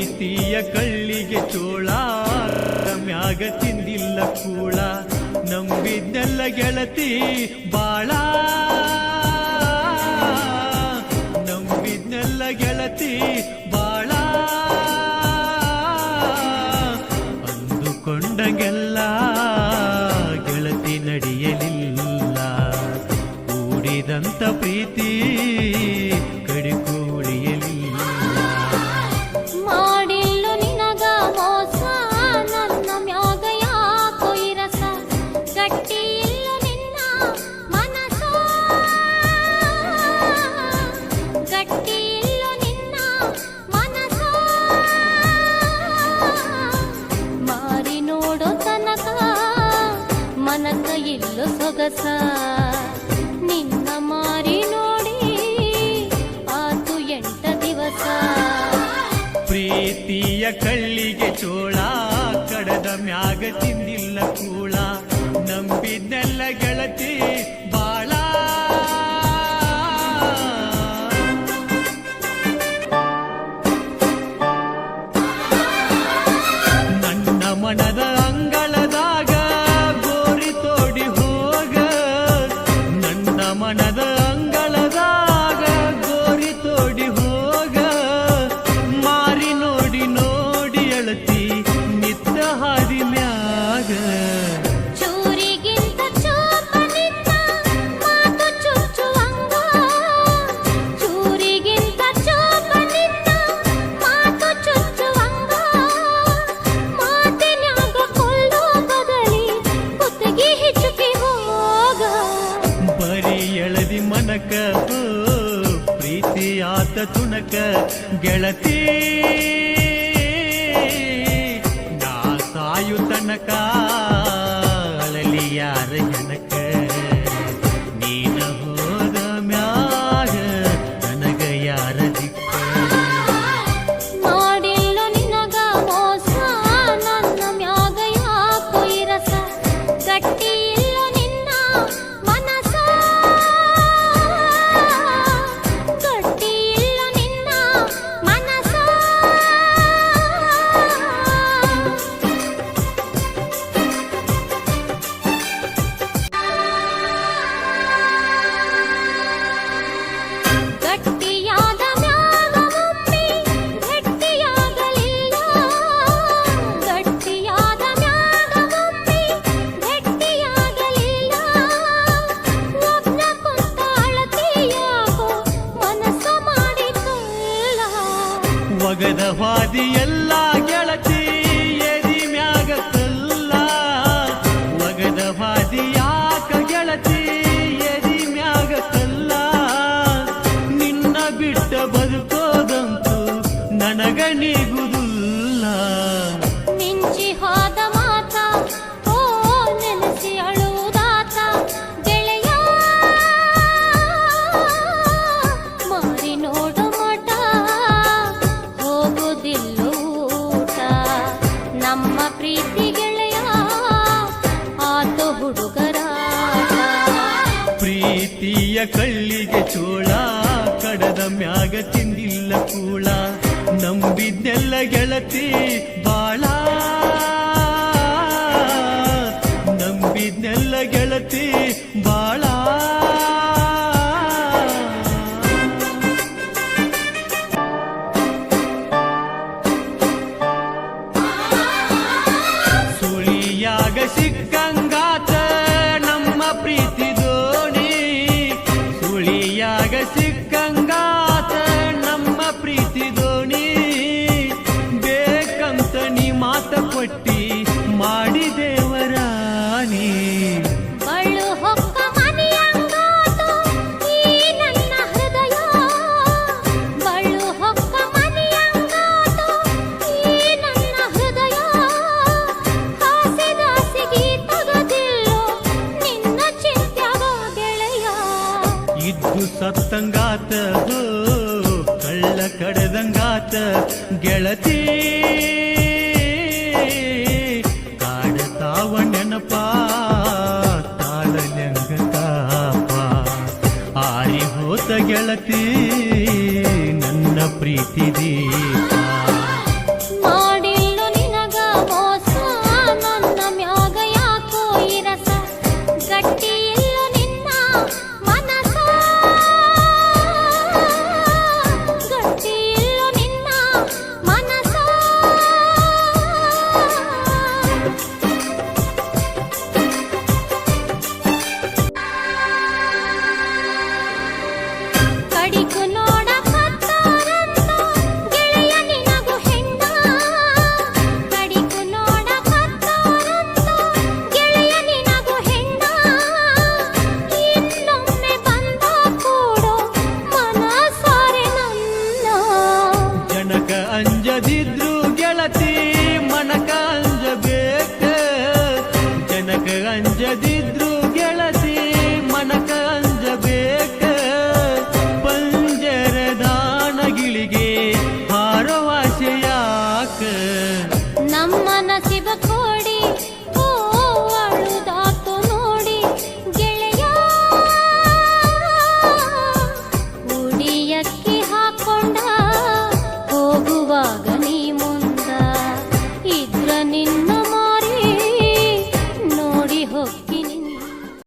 ಪ್ರೀತಿಯ ಕಳ್ಳಿಗೆ ಚೋಳ ಮ್ಯಾಗ ತಿಂದಿಲ್ಲ ಕೂಳ ನಂಬಿದ್ದೆಲ್ಲ ಗೆಳತಿ ಬಾಳ ನಂಬಿದ್ನೆಲ್ಲ ಗೆಳತಿ ಬಾಳ ಅಂದುಕೊಂಡಂಗೆಲ್ಲ ಗೆಳತಿ ನಡೆಯಲಿಲ್ಲ ಕೂಡಿದಂತ ಪ್ರೀತಿ ಕಡಿಕು ಉಳಿಯಲಿಲ್ಲ ಮಾಡಿಲ್ಲು ನಿನಗ ಮೋಸ ನನ್ನ ಮ್ಯಾಗ ಯಾಕೋ ಇರಸ ಗಟ್ಟಿ ಇಲ್ಲು ನಿನ್ನ ಮನಸ ಗಟ್ಟಿ ಇಲ್ಲು ನಿನ್ನ ಮನಸ ಮಾರಿ ನೋಡೋ ತನಕ ಮನಕ ಇಲ್ಲು ಸೊಗಸ ನಿನ್ನ ಮಾರಿ ನೋಡಿ ಆತು 8 ದಿವಸ ಪ್ರೀತಿಯ ಕಳ್ಳಿಗೆ ಚೋಳ ಕಡದ ಮ್ಯಾಗ ತಿಂದಿಲ್ಲ ಕೂಳ ನಂಬಿದ್ನೆಲ್ಲ ಗೆಳತಿ ಬಾಳ ನನ್ನ ಮನದ ಅಂಗಳದಾಗ ಗೋರಿ ತೋಡಿ ಹೋಗ ನನ್ನ ಮನದ ಅಂಗಳದಾಗ ಗೋರಿ ತೋಡಿ ಹೋಗ ಮಾರಿ ನೋಡಿ ನೋಡಿ ಅಳತಿ ನಿತ್ತ ಹಾದಿ ಮ್ಯಾಗ ಚೂರಿಗಿಂತ ಚೂಪ ನಿನ್ನ ಮಾತು ಚುಚ್ಚುವಂಗ ಚೂರಿಗಿಂತ ಚೂಪ ನಿನ್ನ ಮಾತು ಚುಚ್ಚುವಂಗ ಮಾತಿನ್ಯಾಗ ಕೊಲ್ಲು ಬದಲಿ ಕುತ್ತಿಗೆ ಹಿಚ್ಚುಕಿ ಹೋಗ ಬರೀ ಎಳದಿ ಮನಕ ಪ್ರೀತಿ ಆತ ತುಣಕ ಗೆಳತಿ ನಾ ಸಾಯು ತನಕ ಅಳಲಿ ಯಾರ ಹೆನಕ ನೀನ ಹೋದ ಮ್ಯಾಗ ನನಗ ಯಾರ ದಿಕ್ಕ ಮಾಡಿಲ್ಲು ನಿನಗ ಮೋಸ ನನ್ನ ಮ್ಯಾಗ ಯಾಕೋ ಇರಸ ಗಟ್ಟಿ ಇಲ್ಲು ನಿನ್ನ ಮನಸ ಗಟ್ಟಿ ಇಲ್ಲು ನಿನ್ನ ಮನಸ ಗಟ್ಟಿಯಾದ ಮ್ಯಾಗ ಒಮ್ಮೆ ಗಟ್ಟಿಯಾಗಲಿಲ್ಲ ಗಟ್ಟಿಯಾದ ಮ್ಯಾಗ ಒಮ್ಮೆ ಗಟ್ಟಿಯಾಗಲಿಲ್ಲ ಒಬ್ನ ಕುಂತ ಅಳತೆಯಾಗೋ ಮನಸ್ಸ ಮಾಡಿಕೊಳ್ಳ ಒಗದ ಹಾದಿ ಎಲ್ಲ ಗೆಳತಿ ಎದಿ ಮ್ಯಾಗ ಕಲ್ಲ ಒಗದ ಹಾದಿ ಯಾಕ ಗೆಳತಿ ಎದಿ ಮ್ಯಾಗ ಕಲ್ಲ ನಿನ್ನ ಬಿಟ್ಟ ಬದುಕೋದಂತೂ ನನಗ ನೀಗುದಿಲ್ಲ ಮಿಂಚಿ ಹೋದ ಮಾತ ಓ ನೆನೆಸಿ ಅಳುವುದಾತ ಗೆಳೆಯ ಮಾರಿ ನೋಡು ಮಠ ಹೋಗುದಿಲ್ಲ ಊಟ ನಮ್ಮ ಪ್ರೀತಿ ಗೆಳೆಯ ಆತು ಹುಡುಗರ ಪ್ರೀತಿಯ ಕಳ್ಳಿಗೆ ಚೋಳ ಕಡದ ಮ್ಯಾಗ ತಿಂದಿಲ್ಲ ಕೂಳ ನಂಬಿದ್ನೆಲ್ಲ ಗೆಳತಿ ಬಾಳ ನಂಬಿದ್ನೆಲ್ಲ ಗೆಳತಿ ಬಾಳ ಸುಳಿಯಾಗ ಸಿಕ್ಕಂಗಾತ ನಮ್ಮ ಪ್ರೀತಿ ದೋಣಿ ಸುಳಿಯಾಗ ಸಿಕ್ಕಂಗಾತ ನಮ್ಮ ಪ್ರೀತಿ ದೋಣಿ ಬೇಕಂತ ನೀ ಮಾತ ಕೊಟ್ಟಿ ಮಾಡಿ ದೇವರಾಣಿ ಬಳ್ಳು ಹೊಕ್ಕ ಮನೆಯಂಗಾತು ಈ ನನ್ನ ಹೃದಯ ಬಳ್ಳು ಹೊಕ್ಕ ಮನೆಯಂಗಾತು ಈ ನನ್ನ ಹೃದಯ ಹಾಸಿದಾಸಿಗೆ ತಗದಿಲ್ಲೋ ನಿನ್ನ ಚಿಂತ್ಯಾಗ ಗೆಳೆಯ ಇದ್ದು ಸತ್ತಂಗಾತ ಕಳ್ಳ ಕಡದಂಗಾತ ಗೆಳತಿ ಕಾಡತಾವ ನೆನಪ ತಾಳನ್ಯಂಗ ತಾಪ ಆರಿ ಹೋತ ಗೆಳತಿ ನನ್ನ ಪ್ರೀತಿ ದೀಪ ಹೋಗುವಾಗ